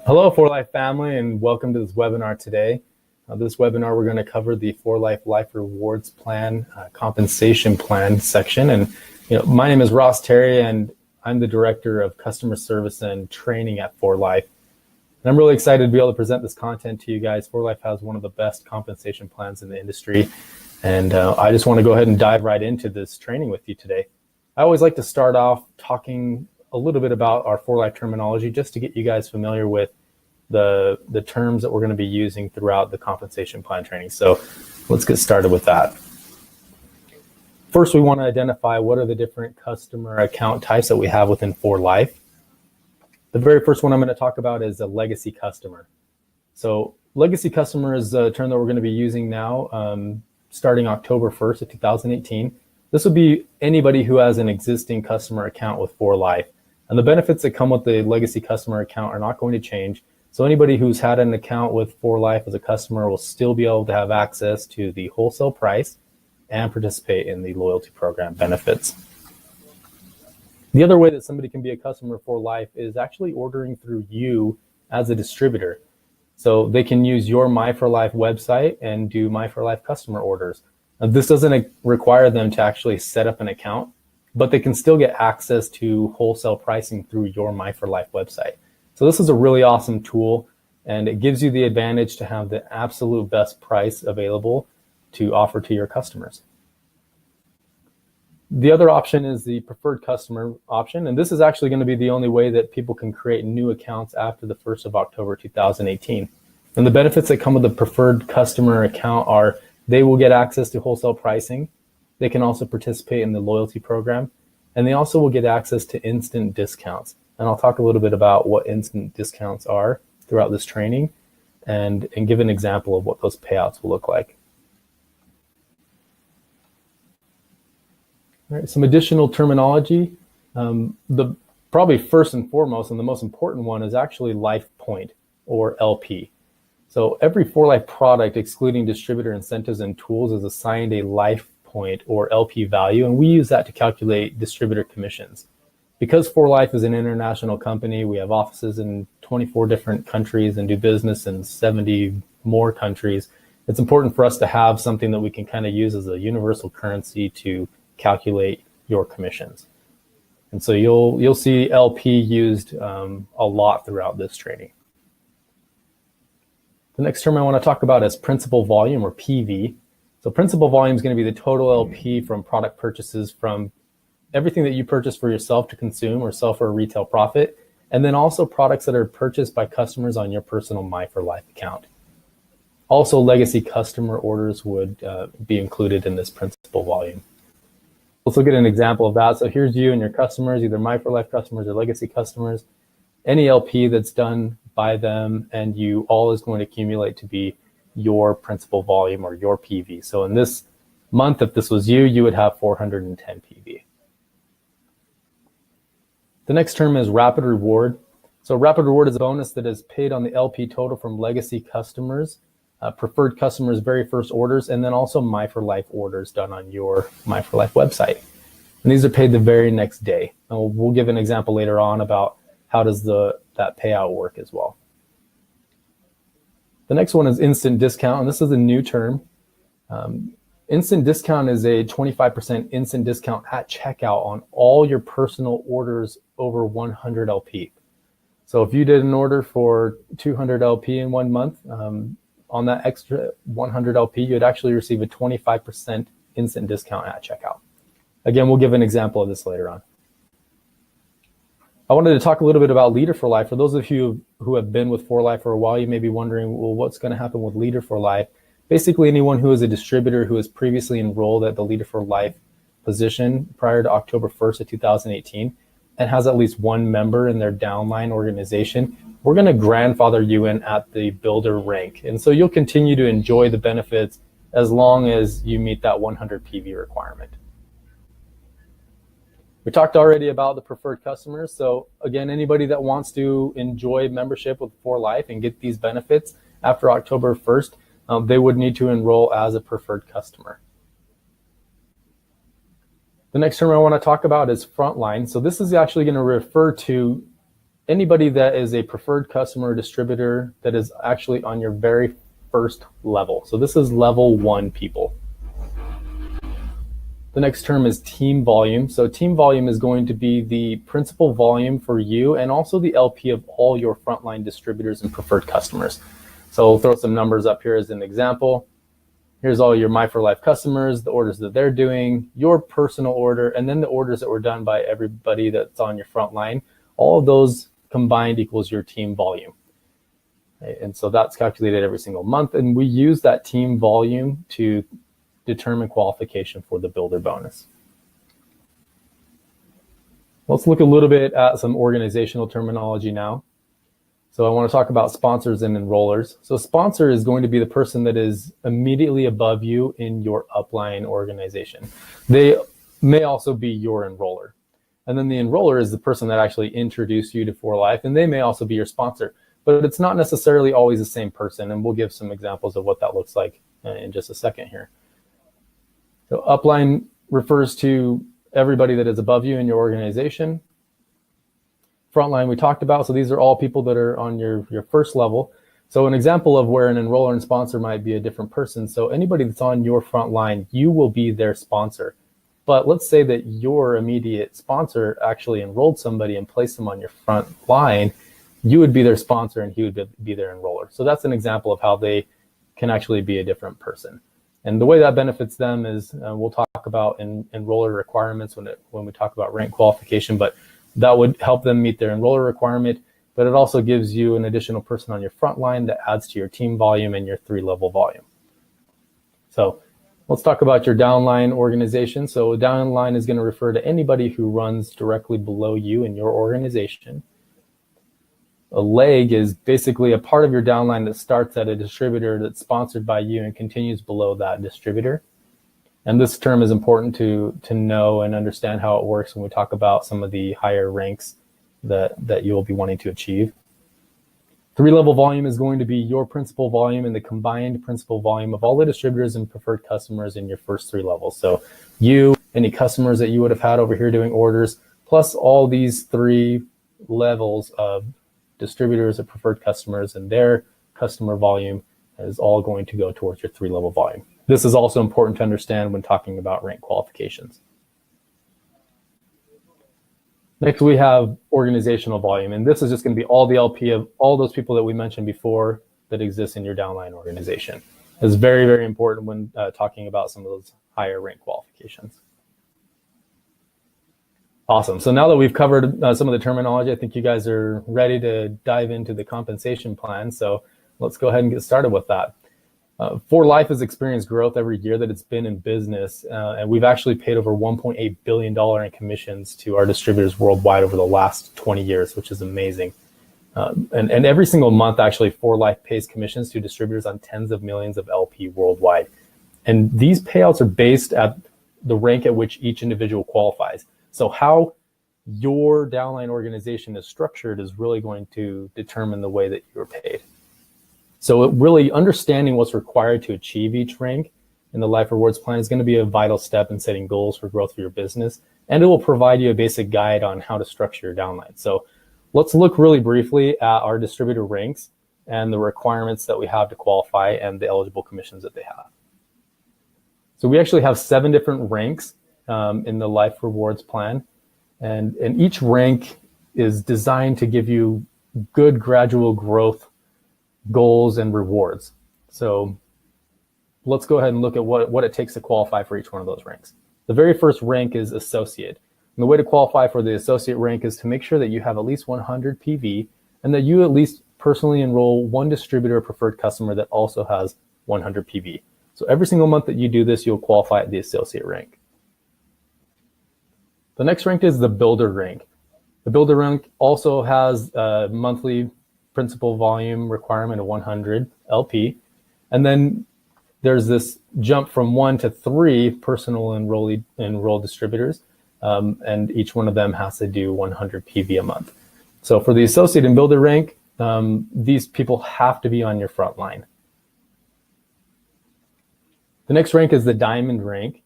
Hello, For Life family, and welcome to this webinar today. This webinar, we're going to cover the For Life Life Rewards Plan, compensation plan section. And my name is Ross Terry, and I'm the Director of Customer Service and Training at For Life. And I'm really excited to be able to present this content to you guys. For Life has one of the best compensation plans in the industry, and I just want to go ahead and dive right into this training with you today. I always like to start off talking a little bit about our For Life terminology, just to get you guys familiar with the terms that we're going to be using throughout the compensation plan training. So let's get started with that. First, we want to identify what are the different customer account types that we have within For Life. The very first one I'm going to talk about is a legacy customer. So legacy customer is a term that we're going to be using now, starting October 1st of 2018. This would be anybody who has an existing customer account with For Life. And the benefits that come with the legacy customer account are not going to change. So anybody who's had an account with For Life as a customer will still be able to have access to the wholesale price and participate in the loyalty program benefits. The other way that somebody can be a customer for life is actually ordering through you as a distributor. So they can use your My4Life website and do My4Life customer orders. Now, this doesn't require them to actually set up an account, but they can still get access to wholesale pricing through your My4Life website. So this is a really awesome tool, and it gives you the advantage to have the absolute best price available to offer to your customers. The other option is the preferred customer option, and this is actually going to be the only way that people can create new accounts after the 1st of October 2018. And the benefits that come with the preferred customer account are they will get access to wholesale pricing. They can also participate in the loyalty program, and they also will get access to instant discounts. And I'll talk a little bit about what instant discounts are throughout this training and give an example of what those payouts will look like. All right, some additional terminology. The probably first and foremost and the most important one is actually Life Point, or LP. So every For Life product, excluding distributor incentives and tools, is assigned a Life Point or LP value, and we use that to calculate distributor commissions. Because For Life is an international company, we have offices in 24 different countries and do business in 70 more countries. It's important for us to have something that we can kind of use as a universal currency to calculate your commissions. And so you'll see LP used a lot throughout this training. The next term I want to talk about is principal volume, or PV. So principal volume is going to be the total LP from product purchases, from everything that you purchase for yourself to consume or sell for a retail profit, and then also products that are purchased by customers on your personal My4Life account. Also, legacy customer orders would be included in this principal volume. Let's look at an example of that. So here's you and your customers, either My4Life customers or legacy customers. Any LP that's done by them and you, all is going to accumulate to be your principal volume, or your PV. So in this month, if this was you, you would have 410 PV. The next term is Rapid Reward. So Rapid Reward is a bonus that is paid on the LP total from legacy customers, preferred customers' very first orders, and then also My4Life orders done on your My4Life website. And these are paid the very next day. And we'll give an example later on about how does that payout work as well. The next one is instant discount, and this is a new term. Instant discount is a 25% instant discount at checkout on all your personal orders over 100 LP. So if you did an order for 200 LP in 1 month, on that extra 100 LP, you'd actually receive a 25% instant discount at checkout. Again, we'll give an example of this later on. I wanted to talk a little bit about Leader for Life. For those of you who have been with For Life for a while, you may be wondering, well, what's going to happen with Leader for Life? Basically, anyone who is a distributor who is previously enrolled at the Leader for Life position prior to October 1st of 2018 and has at least one member in their downline organization, we're going to grandfather you in at the builder rank. And so you'll continue to enjoy the benefits as long as you meet that 100 PV requirement. We talked already about the preferred customers. So again, anybody that wants to enjoy membership with For Life and get these benefits after October 1st, they would need to enroll as a preferred customer. The next term I want to talk about is frontline. So this is actually going to refer to anybody that is a preferred customer or distributor that is actually on your very first level. So this is level 1 people. The next term is team volume. So team volume is going to be the principal volume for you and also the LP of all your frontline distributors and preferred customers. So we'll throw some numbers up here as an example. Here's all your My4Life customers, the orders that they're doing, your personal order, and then the orders that were done by everybody that's on your front line. All of those combined equals your team volume. And so that's calculated every single month. And we use that team volume to determine qualification for the builder bonus. Let's look a little bit at some organizational terminology now. So I want to talk about sponsors and enrollers. So sponsor is going to be the person that is immediately above you in your upline organization. They may also be your enroller. And then the enroller is the person that actually introduced you to 4Life, and they may also be your sponsor. But it's not necessarily always the same person, and we'll give some examples of what that looks like in just a second here. So upline refers to everybody that is above you in your organization. Frontline we talked about, so these are all people that are on your first level. So an example of where an enroller and sponsor might be a different person. So anybody that's on your front line, you will be their sponsor. But let's say that your immediate sponsor actually enrolled somebody and placed them on your front line. You would be their sponsor and he would be their enroller. So that's an example of how they can actually be a different person. And the way that benefits them is we'll talk about in enroller requirements when we talk about rank qualification, but that would help them meet their enroller requirement. But it also gives you an additional person on your front line that adds to your team volume and your 3-level volume. So let's talk about your downline organization. So a downline is going to refer to anybody who runs directly below you in your organization. A leg is basically a part of your downline that starts at a distributor that's sponsored by you and continues below that distributor. And this term is important to know and understand how it works when we talk about some of the higher ranks that you'll be wanting to achieve. 3-level volume is going to be your principal volume and the combined principal volume of all the distributors and preferred customers in your first 3 levels. So you, any customers that you would have had over here doing orders, plus all these 3 levels of distributors and preferred customers and their customer volume is all going to go towards your 3-level volume. This is also important to understand when talking about rank qualifications. Next, we have organizational volume, and this is just going to be all the LP of all those people that we mentioned before that exist in your downline organization. It's very, very important when talking about some of those higher rank qualifications. Awesome. So now that we've covered some of the terminology, I think you guys are ready to dive into the compensation plan. So let's go ahead and get started with that. 4Life has experienced growth every year that it's been in business, and we've actually paid over $1.8 billion in commissions to our distributors worldwide over the last 20 years, which is amazing. And every single month, actually, 4Life pays commissions to distributors on tens of millions of LP worldwide. And these payouts are based at the rank at which each individual qualifies. So how your downline organization is structured is really going to determine the way that you're paid. So really understanding what's required to achieve each rank in the Life Rewards Plan is going to be a vital step in setting goals for growth for your business, and it will provide you a basic guide on how to structure your downline. So let's look really briefly at our distributor ranks and the requirements that we have to qualify and the eligible commissions that they have. So we actually have 7 different ranks in the Life Rewards Plan, and each rank is designed to give you good gradual growth goals and rewards. So let's go ahead and look at what it takes to qualify for each one of those ranks. The very first rank is associate. And the way to qualify for the associate rank is to make sure that you have at least 100 PV and that you at least personally enroll one distributor or preferred customer that also has 100 PV. So every single month that you do this, you'll qualify at the associate rank. The next rank is the builder rank. The builder rank also has a monthly principal volume requirement of 100 LP. And then there's this jump from 1 to 3 personal enrolled distributors. And each one of them has to do 100 PV a month. So for the associate and builder rank, these people have to be on your front line. The next rank is the diamond rank.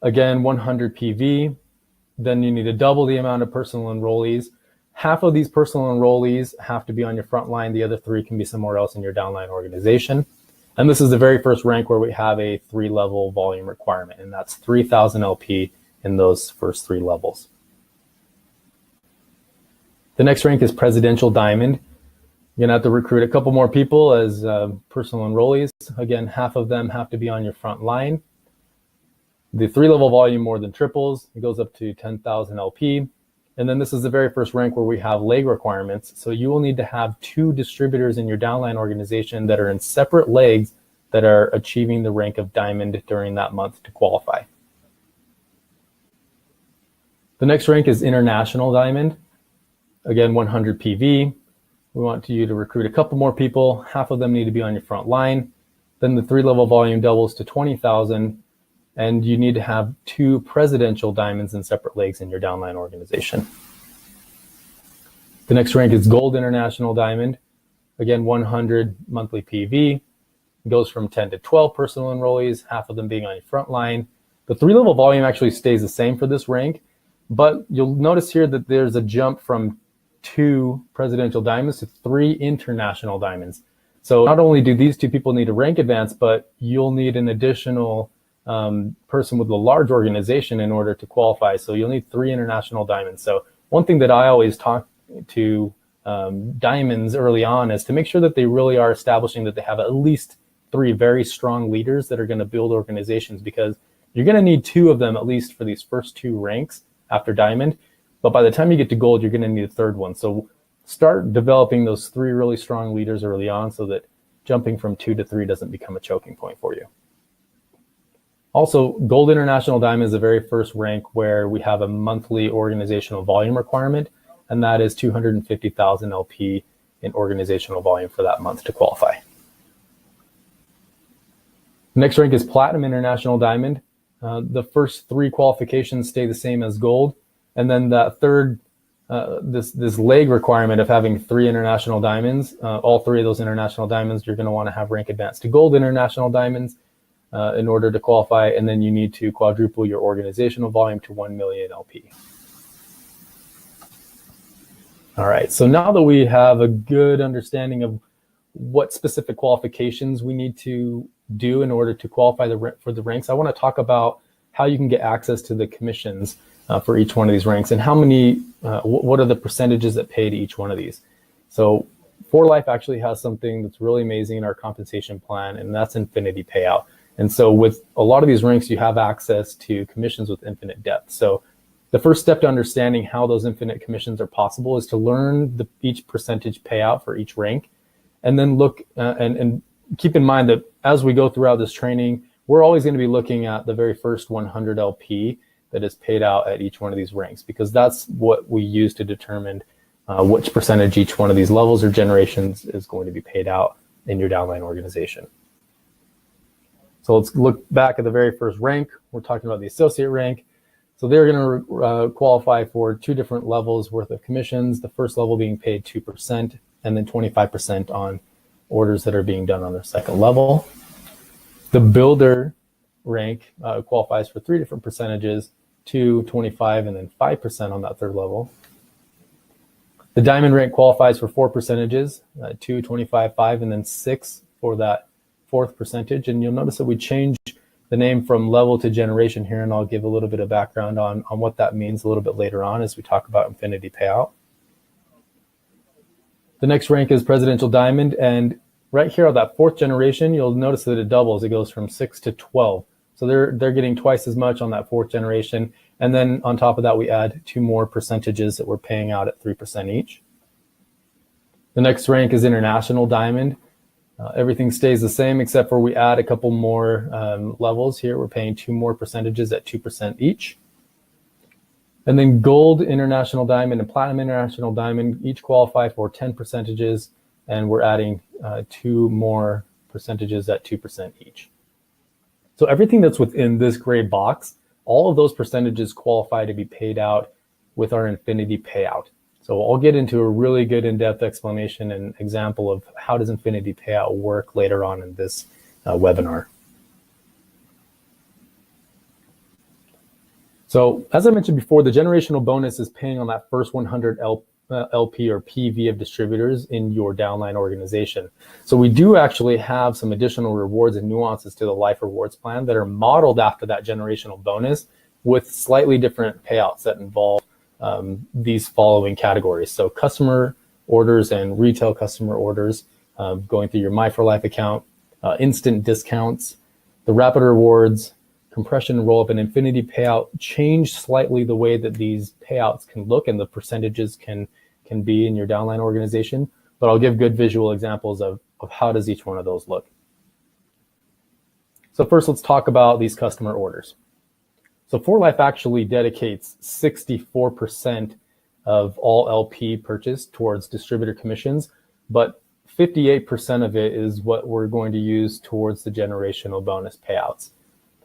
Again, 100 PV. Then you need to double the amount of personal enrollees, half of these personal enrollees have to be on your front line. The other 3 can be somewhere else in your downline organization. And this is the very first rank where we have a 3-level volume requirement, and that's 3,000 LP in those first 3 levels. The next rank is Presidential Diamond. You're gonna have to recruit a couple more people as personal enrollees. Again, half of them have to be on your front line. The 3-level volume more than triples. It goes up to 10,000 LP. And then this is the very first rank where we have leg requirements. So you will need to have 2 distributors in your downline organization that are in separate legs that are achieving the rank of diamond during that month to qualify. The next rank is International Diamond. Again, 100 PV. We want you to recruit a couple more people. Half of them need to be on your front line. Then the 3-level volume doubles to 20,000, and you need to have 2 presidential diamonds in separate legs in your downline organization. The next rank is Gold International Diamond. Again, 100 monthly PV. It goes from 10 to 12 personal enrollees, half of them being on your front line. The 3-level volume actually stays the same for this rank, but you'll notice here that there's a jump from 2 presidential diamonds to 3 international diamonds. So not only do these 2 people need a rank advance, but you'll need an additional person with a large organization in order to qualify. So you'll need 3 international diamonds. So one thing that I always talk to diamonds early on is to make sure that they really are establishing that they have at least 3 very strong leaders that are going to build organizations, because you're going to need 2 of them at least for these first 2 ranks after diamond. But by the time you get to gold, you're going to need a 3rd one. So start developing those 3 really strong leaders early on so that jumping from 2 to 3 doesn't become a choking point for you. Also, Gold International Diamond is the very first rank where we have a monthly organizational volume requirement, and that is 250,000 LP in organizational volume for that month to qualify. The next rank is Platinum International Diamond. The first 3 qualifications stay the same as gold. And then that third, this leg requirement of having 3 international diamonds, all 3 of those international diamonds, you're going to want to have rank advance to Gold International Diamonds in order to qualify. And then you need to quadruple your organizational volume to 1 million LP. All right, so now that we have a good understanding of what specific qualifications we need to do in order to qualify for the ranks, I want to talk about how you can get access to the commissions for each one of these ranks, and how many, what are the percentages that pay to each one of these. So 4Life actually has something that's really amazing in our compensation plan, and that's infinity payout. And so with a lot of these ranks, you have access to commissions with infinite depth. So the first step to understanding how those infinite commissions are possible is to learn each percentage payout for each rank, and then look and keep in mind that as we go throughout this training, we're always going to be looking at the very first 100 LP that is paid out at each one of these ranks, because that's what we use to determine which percentage each one of these levels or generations is going to be paid out in your downline organization. So let's look back at the very first rank. We're talking about the associate rank. So they're going to qualify for 2 different levels worth of commissions, the first level being paid 2% and then 25% on orders that are being done on their second level. The builder rank qualifies for 3 different percentages, 2, 25, and then 5% on that 3rd level. The diamond rank qualifies for 4 percentages, 2, 25, 5, and then 6 for that 4th percentage. And you'll notice that we changed the name from level to generation here, and I'll give a little bit of background on what that means a little bit later on as we talk about infinity payout. The next rank is Presidential Diamond, and right here on that 4th generation, you'll notice that it doubles. It goes from 6 to 12. So they're getting twice as much on that 4th generation. And then on top of that, we add 2 more percentages that we're paying out at 3% each. The next rank is International Diamond. Everything stays the same except for we add a couple more levels here. We're paying 2 more percentages at 2% each. And then Gold International Diamond and Platinum International Diamond each qualify for 10 percentages, and we're adding 2 more percentages at 2% each. So everything that's within this gray box, all of those percentages qualify to be paid out with our infinity payout. So I'll get into a really good in-depth explanation and example of how does infinity payout work later on in this webinar. So as I mentioned before, the generational bonus is paying on that first 100 LP or PV of distributors in your downline organization. So we do actually have some additional rewards and nuances to the Life Rewards plan that are modeled after that generational bonus with slightly different payouts that involve these following categories. So customer orders and retail customer orders going through your My4Life account, instant discounts, the rapid rewards, compression, roll-up, and infinity payout change slightly the way that these payouts can look and the percentages can be in your downline organization. But I'll give good visual examples of how does each one of those look. So first, let's talk about these customer orders. So 4Life actually dedicates 64% of all LP purchase towards distributor commissions, but 58% of it is what we're going to use towards the generational bonus payouts.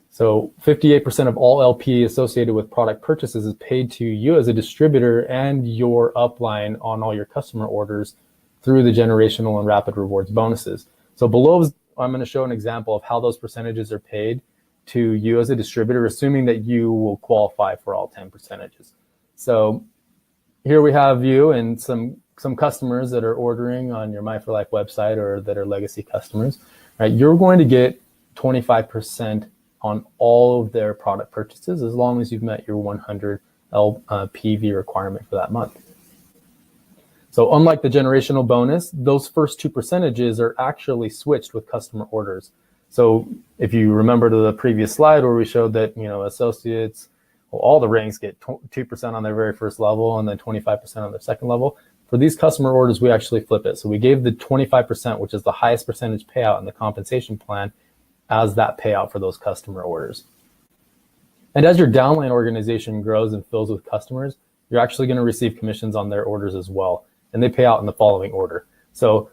So 58% of all LP associated with product purchases is paid to you as a distributor and your upline on all your customer orders through the generational and rapid rewards bonuses. So below, I'm going to show an example of how those percentages are paid to you as a distributor, assuming that you will qualify for all 10 percentages. So here we have you and some customers that are ordering on your My4Life website or that are legacy customers, right? You're going to get 25% on all of their product purchases as long as you've met your 100 PV requirement for that month. So unlike the generational bonus, those first two percentages are actually switched with customer orders. So if you remember to the previous slide where we showed that, associates, well, all the ranks get 2% on their very first level and then 25% on their second level. For these customer orders, we actually flip it. So we gave the 25%, which is the highest percentage payout in the compensation plan, as that payout for those customer orders. And as your downline organization grows and fills with customers, you're actually going to receive commissions on their orders as well. And they pay out in the following order. So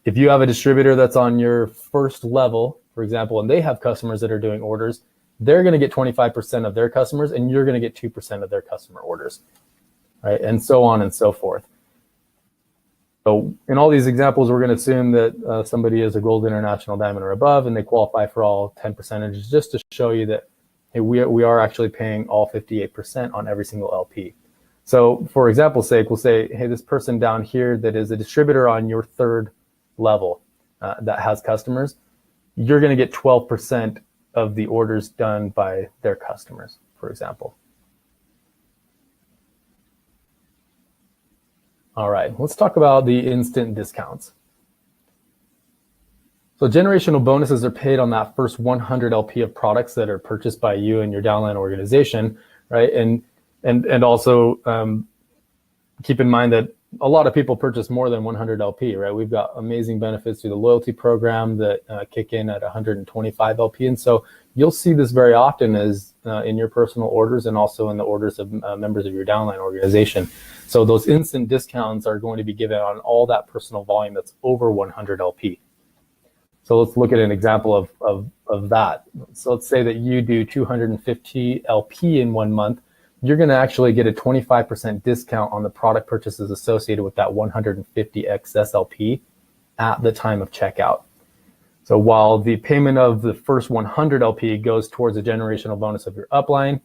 if you have a distributor that's on your first level, for example, and they have customers that are doing orders, they're going to get 25% of their customers and you're going to get 2% of their customer orders, right? And so on and so forth. So in all these examples, we're going to assume that somebody is a gold, international, diamond, or above, and they qualify for all 10 percentages, just to show you that hey, we are actually paying all 58% on every single LP. So for example's sake, we'll say, hey, this person down here that is a distributor on your third level that has customers, you're going to get 12% of the orders done by their customers, for example. All right, let's talk about the instant discounts. So generational bonuses are paid on that first 100 LP of products that are purchased by you and your downline organization, right? And also keep in mind that a lot of people purchase more than 100 LP, right? We've got amazing benefits through the loyalty program that kick in at 125 LP. And so you'll see this very often as in your personal orders and also in the orders of members of your downline organization. So those instant discounts are going to be given on all that personal volume that's over 100 LP. So let's look at an example of that. So let's say that you do 250 LP in 1 month. You're going to actually get a 25% discount on the product purchases associated with that 150 excess LP at the time of checkout. So while the payment of the first 100 LP goes towards a generational bonus of your upline,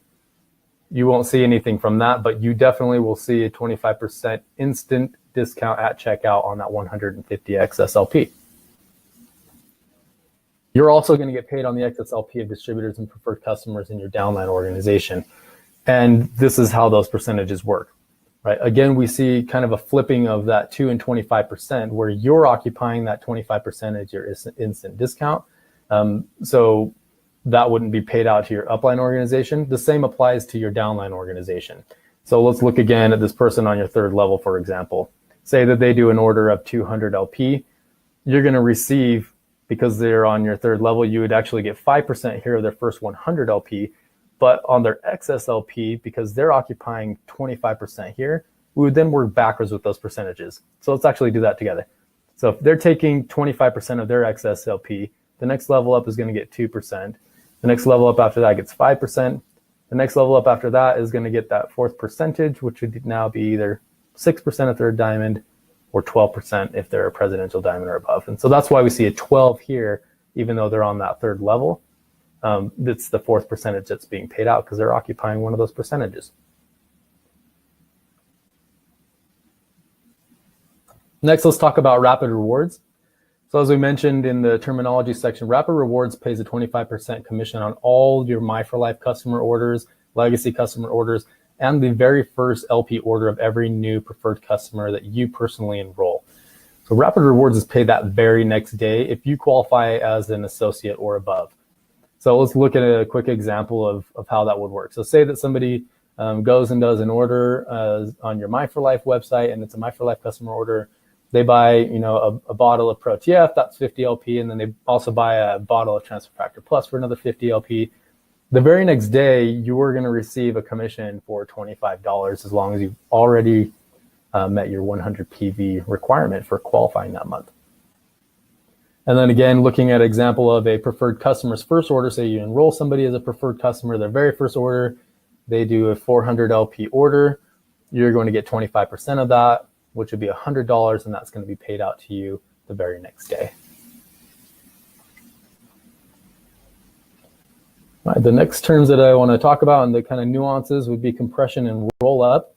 you won't see anything from that, but you definitely will see a 25% instant discount at checkout on that 150 excess LP. You're also going to get paid on the excess LP of distributors and preferred customers in your downline organization. And this is how those percentages work, right? Again, we see kind of a flipping of that 2 and 25% where you're occupying that 25% as your instant discount. So that wouldn't be paid out to your upline organization. The same applies to your downline organization. So let's look again at this person on your third level, for example. Say that they do an order of 200 LP. You're going to receive, because they're on your third level, you would actually get 5% here of their first 100 LP. But on their excess LP, because they're occupying 25% here, we would then work backwards with those percentages. So let's actually do that together. So if they're taking 25% of their excess LP, the next level up is going to get 2%. The next level up after that gets 5%. The next level up after that is going to get that fourth percentage, which would now be either 6% if they're a diamond or 12% if they're a presidential diamond or above. And so that's why we see a 12 here, even though they're on that third level. That's the fourth percentage that's being paid out because they're occupying one of those percentages. Next, let's talk about Rapid Rewards. So as we mentioned in the terminology section, Rapid Rewards pays a 25% commission on all your My4Life customer orders, legacy customer orders, and the very first LP order of every new preferred customer that you personally enroll. So Rapid Rewards is paid that very next day if you qualify as an associate or above. So let's look at a quick example of how that would work. So say that somebody goes and does an order on your My4Life website, and it's a My4Life customer order. They buy, a bottle of Pro TF, that's 50 LP, and then they also buy a bottle of Transfer Factor Plus for another 50 LP. The very next day, you are going to receive a commission for $25 as long as you've already met your 100 PV requirement for qualifying that month. And then again, looking at an example of a preferred customer's first order, say you enroll somebody as a preferred customer, their very first order, they do a 400 LP order, you're going to get 25% of that, which would be $100, and that's going to be paid out to you the very next day. All right, the next terms that I want to talk about and the kind of nuances would be compression and roll up.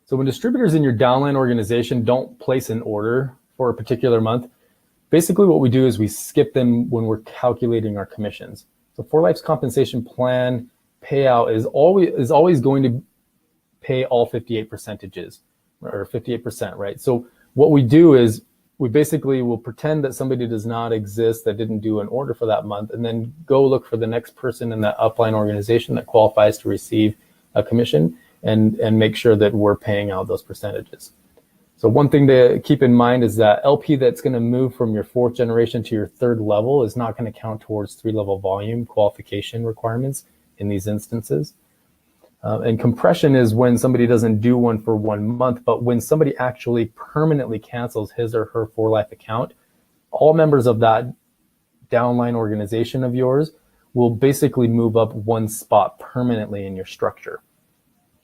So when distributors in your downline organization don't place an order for a particular month, basically what we do is we skip them when we're calculating our commissions. So 4Life's compensation plan payout is always going to pay all 58 percentages, or 58%, right? So what we do is we basically will pretend that somebody does not exist that didn't do an order for that month, and then go look for the next person in that upline organization that qualifies to receive a commission, and make sure that we're paying out those percentages. So one thing to keep in mind is that LP that's going to move from your 4th generation to your 3rd level is not going to count towards 3-level volume qualification requirements in these instances. And compression is when somebody doesn't do one for 1 month, but when somebody actually permanently cancels his or her 4Life account, all members of that downline organization of yours will basically move up 1 spot permanently in your structure.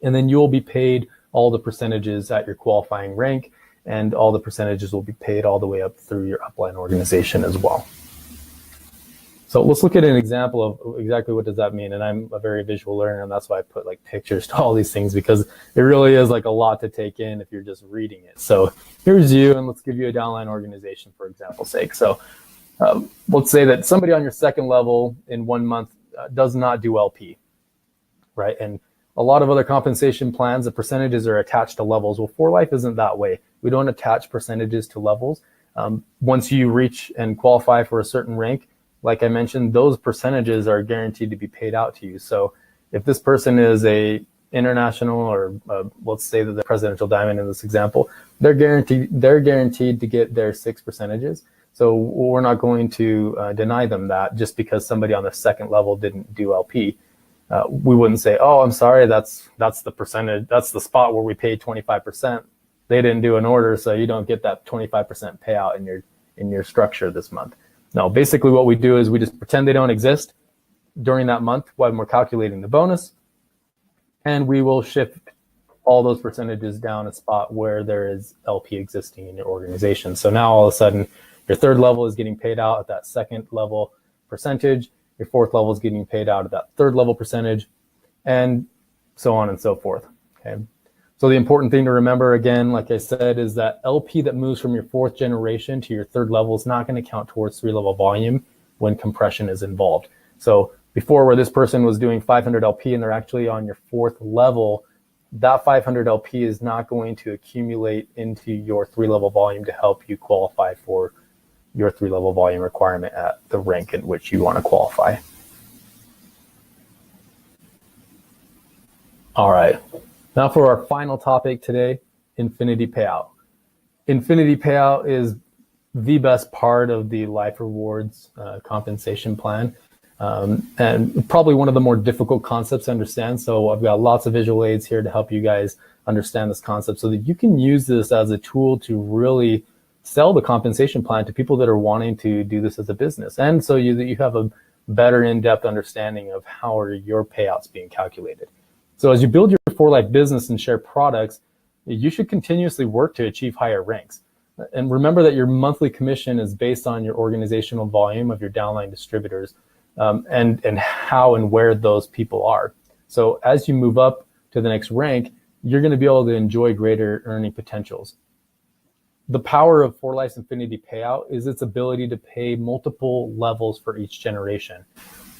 And then you'll be paid all the percentages at your qualifying rank, and all the percentages will be paid all the way up through your upline organization as well. So let's look at an example of exactly what does that mean. And I'm a very visual learner, and that's why I put like pictures to all these things, because it really is like a lot to take in if you're just reading it. So here's you, and let's give you a downline organization for example's sake. So let's say that somebody on your 2nd level in 1 month does not do LP, right? And a lot of other compensation plans, the percentages are attached to levels. Well, 4Life isn't that way. We don't attach percentages to levels. Once you reach and qualify for a certain rank, like I mentioned, those percentages are guaranteed to be paid out to you. So if this person is a international, or let's say that the presidential diamond in this example, they're guaranteed to get their 6 percentages. So we're not going to deny them that just because somebody on the 2nd level didn't do LP. We wouldn't say, oh, I'm sorry, that's the percentage, that's the spot where we paid 25%. They didn't do an order, so you don't get that 25% payout in your structure this month. No, basically what we do is we just pretend they don't exist during that month when we're calculating the bonus, and we will shift all those percentages down a spot where there is LP existing in your organization. So now all of a sudden your 3rd level is getting paid out at that 2nd level percentage, your 4th level is getting paid out at that 3rd level percentage, and so on and so forth. Okay. So the important thing to remember, again, like I said, is that LP that moves from your 4th generation to your 3rd level is not going to count towards 3-level volume when compression is involved. So before, where this person was doing 500 LP and they're actually on your 4th level, that 500 LP is not going to accumulate into your 3-level volume to help you qualify for your 3-level volume requirement at the rank in which you want to qualify. All right. Now for our final topic today, Infinity Payout. Infinity Payout is the best part of the Life Rewards compensation plan, and probably one of the more difficult concepts to understand. So I've got lots of visual aids here to help you guys understand this concept so that you can use this as a tool to really sell the compensation plan to people that are wanting to do this as a business, and so that you have a better in-depth understanding of how are your payouts being calculated. So as you build your 4Life business and share products, you should continuously work to achieve higher ranks. And remember that your monthly commission is based on your organizational volume of your downline distributors, and how and where those people are. So as you move up to the next rank, you're going to be able to enjoy greater earning potentials. the power of For Life's Infinity Payout is its ability to pay multiple levels for each generation.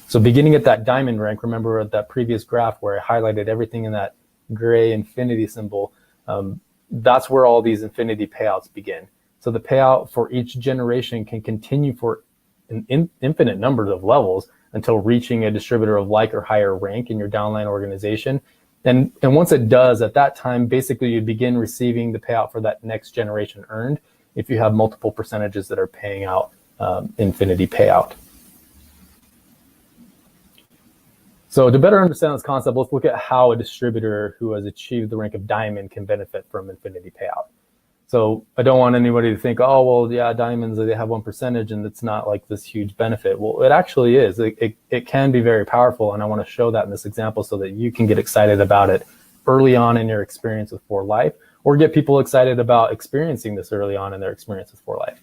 So beginning at that diamond rank, remember that previous graph where I highlighted everything in that gray infinity symbol, that's where all these infinity payouts begin. So the payout for each generation can continue for an infinite number of levels until reaching a distributor of like or higher rank in your downline organization. And once it does, at that time, basically you begin receiving the payout for that next generation earned if you have multiple percentages that are paying out infinity payout. So to better understand this concept, let's look at how a distributor who has achieved the rank of diamond can benefit from infinity payout. So I don't want anybody to think, oh, well, yeah, diamonds, they have 1% and it's not like this huge benefit. Well, it actually is. It can be very powerful. And I want to show that in this example so that you can get excited about it early on in your experience with For Life, or get people excited about experiencing this early on in their experience with For Life.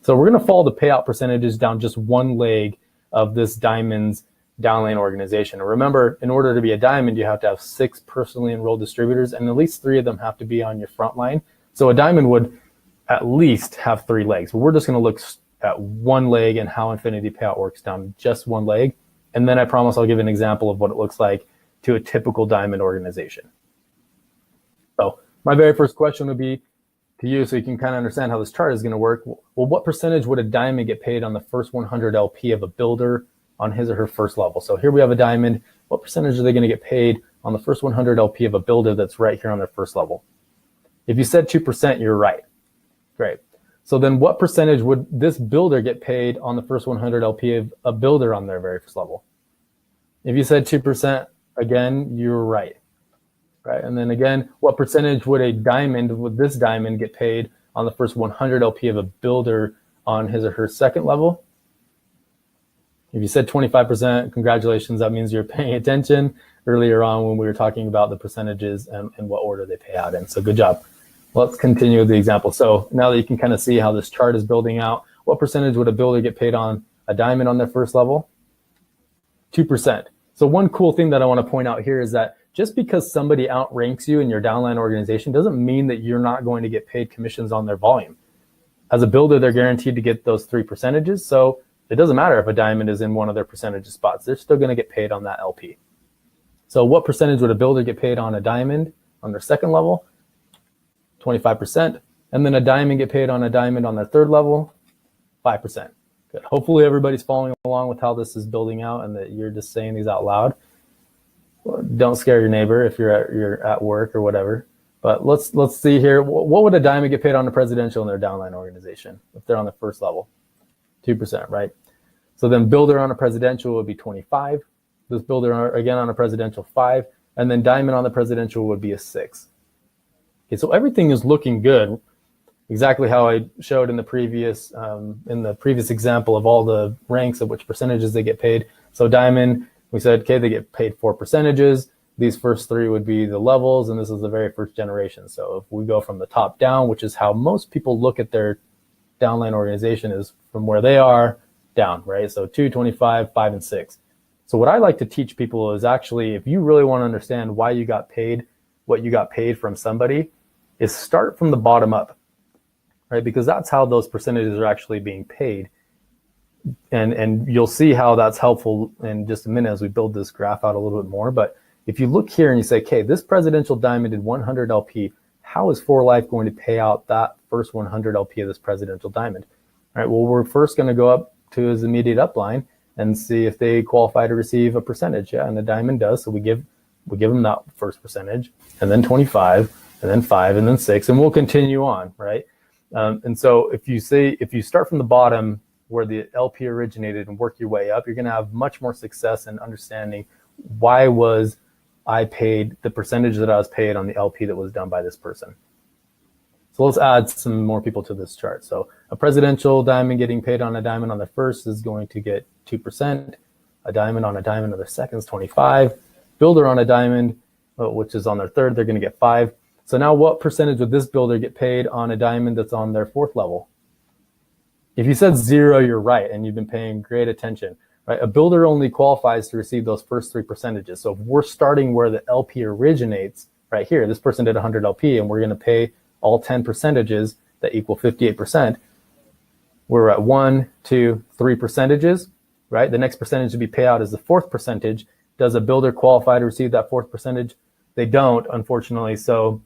So we're going to follow the payout percentages down just one leg of this diamond's downline organization. And remember, in order to be a diamond, you have to have 6 personally enrolled distributors, and at least 3 of them have to be on your front line. So a diamond would at least have 3 legs. But we're just going to look at one leg and how infinity payout works down just one leg. And then I promise I'll give an example of what it looks like to a typical diamond organization. So my very first question would be to you, so you can kind of understand how this chart is going to work. Well, what percentage would a diamond get paid on the first 100 LP of a builder on his or her first level? So here we have a diamond. What percentage are they going to get paid on the first 100 LP of a builder that's right here on their first level? If you said 2%, you're right. Great. So then what percentage would this builder get paid on the first 100 LP of a builder on their very first level? If you said 2%, again, you're right. Right. And then again, what percentage would this diamond get paid on the first 100 LP of a builder on his or her second level? If you said 25%, congratulations. That means you're paying attention earlier on when we were talking about the percentages and what order they pay out in. So good job. Let's continue with the example. So now that you can kind of see how this chart is building out, what percentage would a builder get paid on a diamond on their first level? 2%. So one cool thing that I want to point out here is that just because somebody outranks you in your downline organization doesn't mean that you're not going to get paid commissions on their volume. As a builder, they're guaranteed to get those 3 percentages. So it doesn't matter if a diamond is in one of their percentage spots. They're still going to get paid on that LP. So what percentage would a builder get paid on a diamond on their second level? 25%. And then a diamond get paid on a diamond on their third level? 5%. Good. Hopefully everybody's following along with how this is building out and that you're just saying these out loud. Don't scare your neighbor if you're at work or whatever. But let's see here. What would a diamond get paid on a presidential in their downline organization if they're on the first level? 2%, right? So then builder on a presidential would be 25. This builder again on a presidential 5, and then diamond on the presidential would be a 6. Okay, so everything is looking good, exactly how I showed in the previous example of all the ranks of which percentages they get paid. So diamond, we said, okay, they get paid 4 percentages. These first 3 would be the levels, and this is the very first generation. So if we go from the top down, which is how most people look at their downline organization, is from where they are down, right? So 2, 25, 5, and 6. So what I like to teach people is actually, if you really want to understand why you got paid what you got paid from somebody, is start from the bottom up, right? Because that's how those percentages are actually being paid. And you'll see how that's helpful in just a minute as we build this graph out a little bit more. But if you look here and you say, okay, this presidential diamond did 100 LP, how is For Life going to pay out that first 100 LP of this presidential diamond? All right, well, we're first going to go up to his immediate upline and see if they qualify to receive a percentage. Yeah, and the diamond does. So we give them that first percentage, and then 25, and then 5, and then 6, and we'll continue on, right? And so if you start from the bottom where the LP originated and work your way up, you're going to have much more success in understanding why was I paid the percentage that I was paid on the LP that was done by this person. So let's add some more people to this chart. So a presidential diamond getting paid on a diamond on the first is going to get 2%. A diamond on a diamond on the second is 25. Builder on a diamond, which is on their third, they're going to get 5. So now what percentage would this builder get paid on a diamond that's on their fourth level? If you said 0, you're right, and you've been paying great attention. Right? A builder only qualifies to receive those first 3 percentages. So if we're starting where the LP originates, right here, this person did 100 LP, and we're going to pay all 10 percentages that equal 58%. We're at 1, 2, 3 percentages, right? The next percentage to be paid out is the fourth percentage. Does a builder qualify to receive that fourth percentage? They don't, unfortunately. So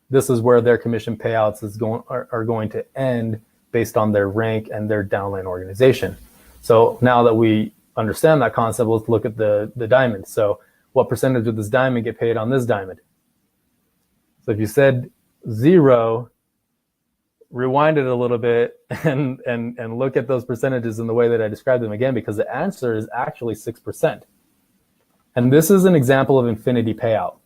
this is where their commission payouts are going to end based on their rank and their downline organization. So now that we understand that concept, let's look at the diamond. So what percentage of this diamond get paid on this diamond? So if you said 0, rewind it a little bit and look at those percentages in the way that I described them again, because the answer is actually 6%. And this is an example of infinity payout.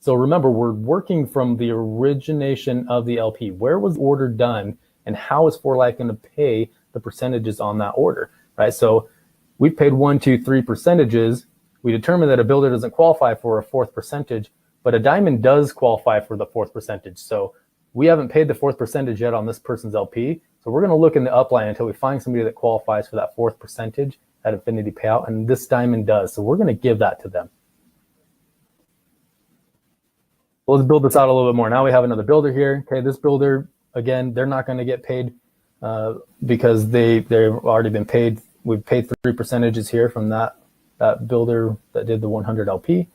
So remember, we're working from the origination of the LP. Where was the order done, and how is 4Life going to pay the percentages on that order, right? So we paid 1, 2, 3 percentages. We determined that a builder doesn't qualify for a fourth percentage, but a diamond does qualify for the fourth percentage. So we haven't paid the fourth percentage yet on this person's LP. So we're going to look in the upline until we find somebody that qualifies for that fourth percentage at infinity payout, and this diamond does. So we're going to give that to them. Let's build this out a little bit more. Now we have another builder here. Okay, this builder, again, they're not going to get paid because they've already been paid. We've paid 3 percentages here from that builder that did the 100 LP.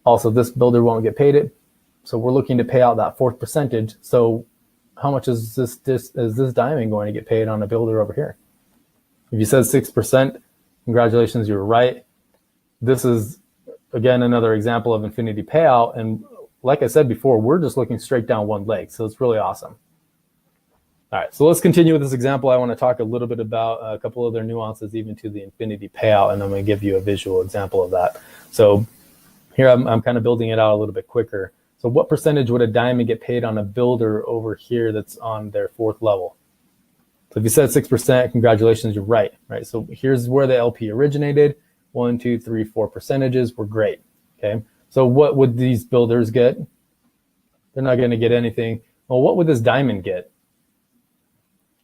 Also, this builder won't get paid it. So we're looking to pay out that fourth percentage. So how much is this diamond going to get paid on a builder over here? If you said 6%, congratulations, you were right. This is, again, another example of infinity payout. And like I said before, we're just looking straight down one leg. So it's really awesome. All right, so let's continue with this example. I want to talk a little bit about a couple other nuances even to the infinity payout, and I'm going to give you a visual example of that. So here I'm kind of building it out a little bit quicker. So what percentage would a diamond get paid on a builder over here that's on their fourth level? So if you said 6%, congratulations, you're right, right? So here's where the LP originated. 1, 2, 3, 4 percentages were great, okay? So what would these builders get? They're not going to get anything. Well, what would this diamond get?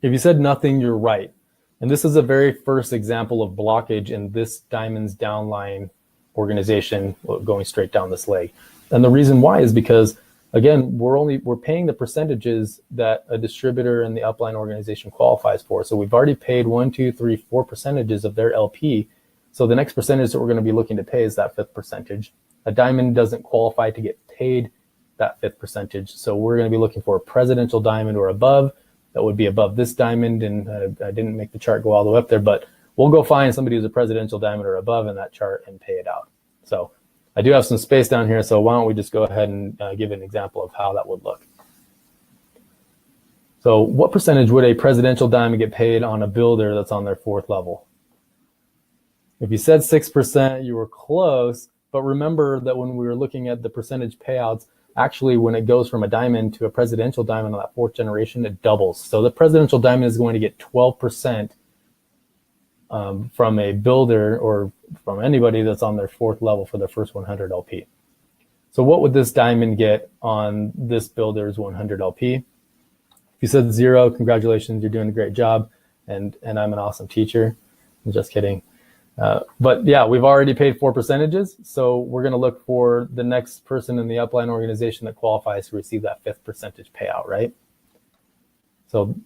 If you said nothing, you're right. And this is the very first example of blockage in this diamond's downline organization going straight down this leg. And the reason why is because, again, we're paying the percentages that a distributor in the upline organization qualifies for. So we've already paid 1, 2, 3, 4 percentages of their LP. So the next percentage that we're going to be looking to pay is that fifth percentage. A diamond doesn't qualify to get paid that fifth percentage. So we're going to be looking for a presidential diamond or above. That would be above this diamond. And I didn't make the chart go all the way up there, but we'll go find somebody who's a presidential diamond or above in that chart and pay it out. So I do have some space down here. So why don't we just go ahead and give an example of how that would look. So what percentage would a presidential diamond get paid on a builder that's on their fourth level? If you said 6%, you were close. But remember that when we were looking at the percentage payouts, actually when it goes from a diamond to a presidential diamond on that fourth generation, it doubles. So the presidential diamond is going to get 12% from a builder or from anybody that's on their fourth level for their first 100 LP. So what would this diamond get on this builder's 100 LP? If you said 0, congratulations, you're doing a great job, and I'm an awesome teacher. I'm just kidding. But yeah, we've already paid 4 percentages, so we're going to look for the next person in the upline organization that qualifies to receive that fifth percentage payout, right? So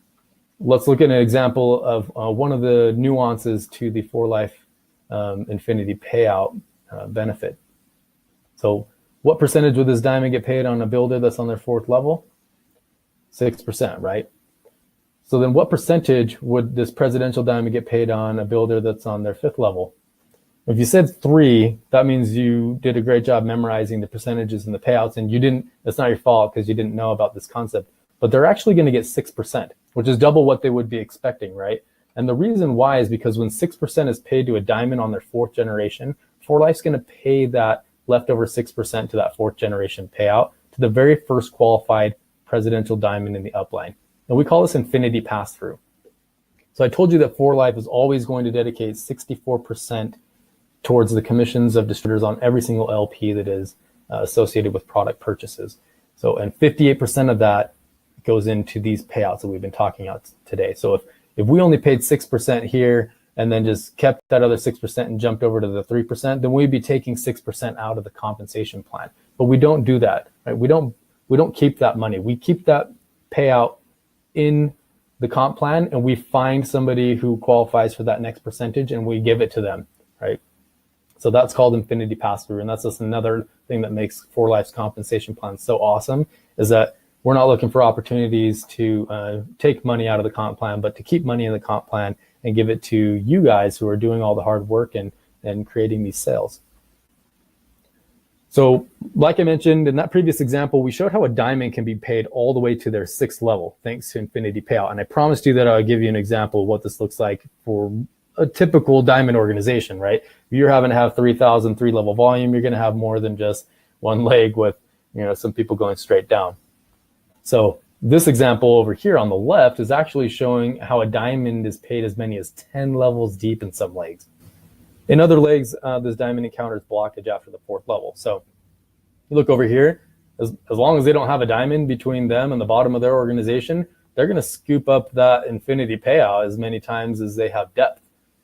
let's look at an example of one of the nuances to the 4Life infinity payout benefit. So what percentage would this diamond get paid on a builder that's on their fourth level? 6%, right? So then what percentage would this presidential diamond get paid on a builder that's on their fifth level? If you said 3, that means you did a great job memorizing the percentages and the payouts, and you didn't, that's not your fault because you didn't know about this concept, but they're actually going to get 6%, which is double what they would be expecting, right? And the reason why is because when 6% is paid to a diamond on their fourth generation, 4Life's going to pay that leftover 6% to that fourth generation payout to the very first qualified presidential diamond in the upline. And we call this infinity pass-through. So I told you that 4Life is always going to dedicate 64% towards the commissions of distributors on every single LP that is associated with product purchases. So, and 58% of that goes into these payouts that we've been talking about today. So if we only paid 6% here and then just kept that other 6% and jumped over to the 3%, then we'd be taking 6% out of the compensation plan. But we don't do that, right? We don't keep that money. We keep that payout in the comp plan, and we find somebody who qualifies for that next percentage and we give it to them, right? So that's called Infinity Pass-Through, and that's just another thing that makes 4Life's compensation plan so awesome, is that we're not looking for opportunities to take money out of the comp plan, but to keep money in the comp plan and give it to you guys who are doing all the hard work and creating these sales. So like I mentioned in that previous example, we showed how a diamond can be paid all the way to their 6th level thanks to Infinity Payout. And I promised you that I would give you an example of what this looks like for a typical diamond organization, right? If you're having to have 3,000 3-level volume, you're going to have more than just one leg with, some people going straight down. So this example over here on the left is actually showing how a diamond is paid as many as 10 levels deep in some legs. In other legs, this diamond encounters blockage after the 4th level. So you look over here, as long as they don't have a diamond between them and the bottom of their organization, they're going to scoop up that Infinity Payout as many times as they have depth,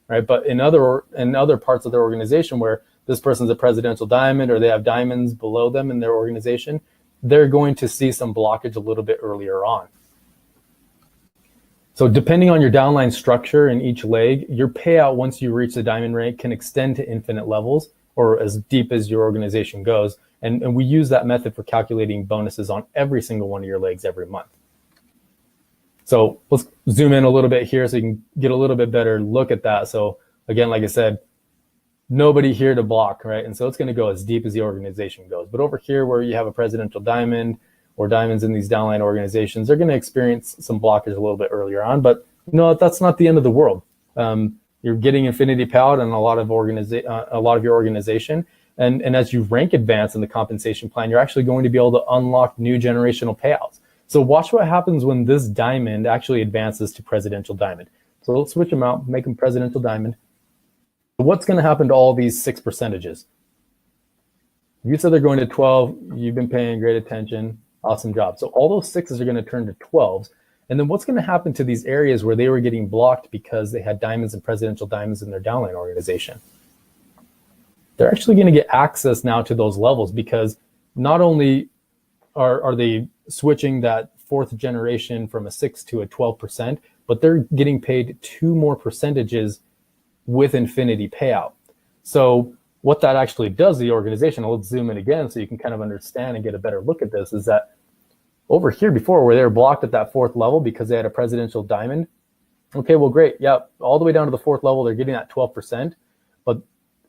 right? But in other parts of their organization where this person's a presidential diamond or they have diamonds below them in their organization, they're going to see some blockage a little bit earlier on. So depending on your downline structure in each leg, your payout once you reach the diamond rank can extend to infinite levels or as deep as your organization goes. And we use that method for calculating bonuses on every single one of your legs every month. So let's zoom in a little bit here so you can get a little bit better look at that. So again, like I said, nobody here to block, right? And so it's going to go as deep as the organization goes. But over here where you have a presidential diamond or diamonds in these downline organizations, they're going to experience some blockage a little bit earlier on, but that's not the end of the world. You're getting Infinity Payout in a lot of your organization, and as you rank advance in the compensation plan, you're actually going to be able to unlock new generational payouts. So watch what happens when this diamond actually advances to presidential diamond. So let's switch them out, make them presidential diamond. What's going to happen to all these 6 percentages? You said they're going to 12. You've been paying great attention. Awesome job. So all those 6s are going to turn to 12s. And then what's going to happen to these areas where they were getting blocked because they had diamonds and presidential diamonds in their downline organization? They're actually going to get access now to those levels because not only are they switching that 4th generation from a 6 to a 12%, but they're getting paid 2 more percentages with Infinity Payout. So what that actually does to the organization, let's zoom in again so you can kind of understand and get a better look at this, is that over here before where they were blocked at that 4th level because they had a presidential diamond, okay, well, great. Yeah, all the way down to the 4th level, they're getting that 12%. But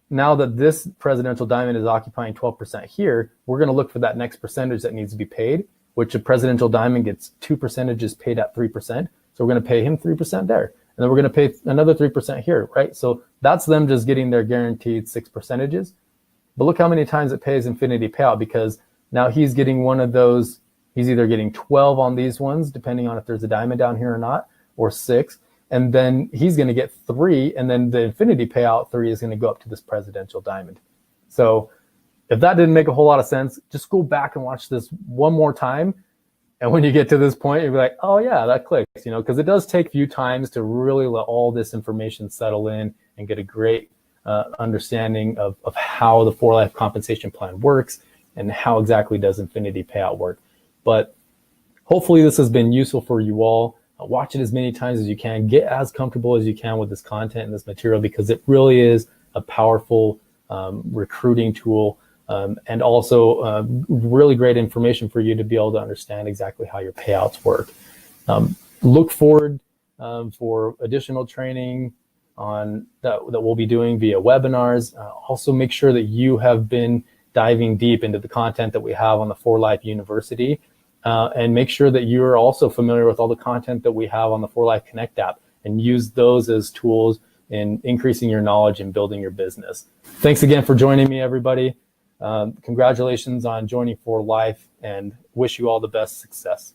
now that this presidential diamond is occupying 12% here, we're going to look for that next percentage that needs to be paid, which a presidential diamond gets 2 percentages paid at 3%. So we're going to pay him 3% there. And then we're going to pay another 3% here, right? So that's them just getting their guaranteed 6 percentages. But look how many times it pays Infinity Payout, because now he's getting one of those. He's either getting 12 on these ones, depending on if there's a diamond down here or not, or 6. And then he's going to get 3. And then the Infinity Payout 3 is going to go up to this presidential diamond. So if that didn't make a whole lot of sense, just go back and watch this one more time. And when you get to this point, you'll be like, oh yeah, that clicks, because it does take a few times to really let all this information settle in and get a great understanding of how the 4Life compensation plan works and how exactly does Infinity Payout work. But hopefully this has been useful for you all. Watch it as many times as you can. Get as comfortable as you can with this content and this material, because it really is a powerful recruiting tool. And also really great information for you to be able to understand exactly how your payouts work. Look forward for additional training on that we'll be doing via webinars. Also make sure that you have been diving deep into the content that we have on the 4Life University, and make sure that you're also familiar with all the content that we have on the 4Life Connect app, and use those as tools in increasing your knowledge and building your business. Thanks again for joining me, everybody. Congratulations on joining 4Life, and wish you all the best success.